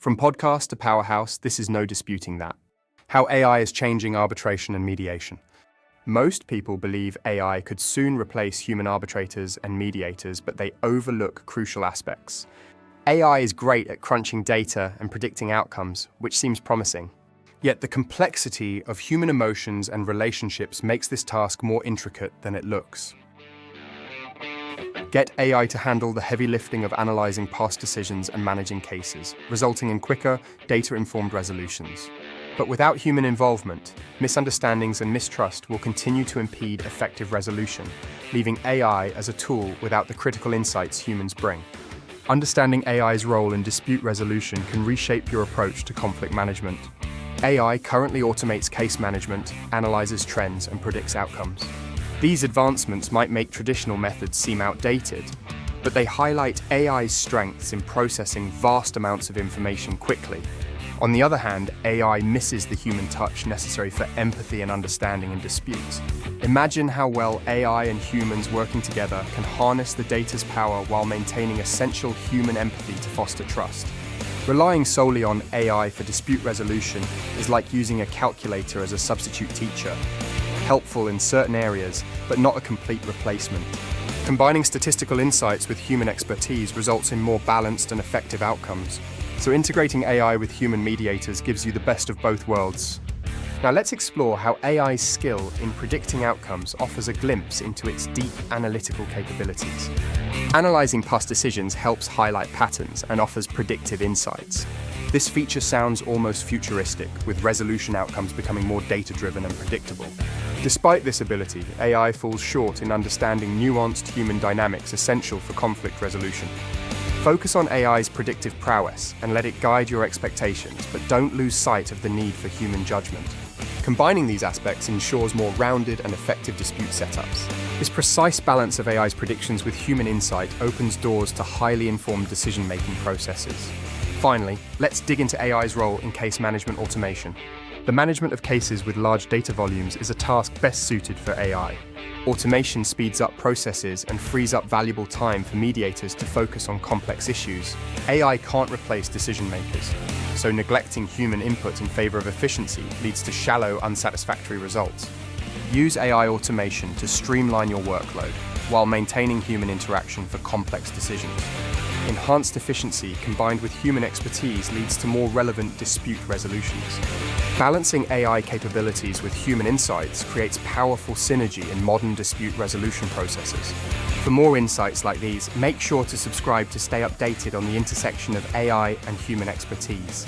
From podcast to powerhouse, this is no disputing that. How AI is changing arbitration and mediation. Most people believe AI could soon replace human arbitrators and mediators, but they overlook crucial aspects. AI is great at crunching data and predicting outcomes, which seems promising. Yet the complexity of human emotions and relationships makes this task more intricate than it looks. Get AI to handle the heavy lifting of analyzing past decisions and managing cases, resulting in quicker, data-informed resolutions. But without human involvement, misunderstandings and mistrust will continue to impede effective resolution, leaving AI as a tool without the critical insights humans bring. Understanding AI's role in dispute resolution can reshape your approach to conflict management. AI currently automates case management, analyzes trends, and predicts outcomes. These advancements might make traditional methods seem outdated, but they highlight AI's strengths in processing vast amounts of information quickly. On the other hand, AI misses the human touch necessary for empathy and understanding in disputes. Imagine how well AI and humans working together can harness the data's power while maintaining essential human empathy to foster trust. Relying solely on AI for dispute resolution is like using a calculator as a substitute teacher. Helpful in certain areas, but not a complete replacement. Combining statistical insights with human expertise results in more balanced and effective outcomes. So integrating AI with human mediators gives you the best of both worlds. Now let's explore how AI's skill in predicting outcomes offers a glimpse into its deep analytical capabilities. Analyzing past decisions helps highlight patterns and offers predictive insights. This feature sounds almost futuristic, with resolution outcomes becoming more data-driven and predictable. Despite this ability, AI falls short in understanding nuanced human dynamics essential for conflict resolution. Focus on AI's predictive prowess and let it guide your expectations, but don't lose sight of the need for human judgment. Combining these aspects ensures more rounded and effective dispute setups. This precise balance of AI's predictions with human insight opens doors to highly informed decision-making processes. Finally, let's dig into AI's role in case management automation. The management of cases with large data volumes is a task best suited for AI. Automation speeds up processes and frees up valuable time for mediators to focus on complex issues. AI can't replace decision makers, so neglecting human input in favor of efficiency leads to shallow, unsatisfactory results. Use AI automation to streamline your workload while maintaining human interaction for complex decisions. Enhanced efficiency combined with human expertise leads to more relevant dispute resolutions. Balancing AI capabilities with human insights creates powerful synergy in modern dispute resolution processes. For more insights like these, make sure to subscribe to stay updated on the intersection of AI and human expertise.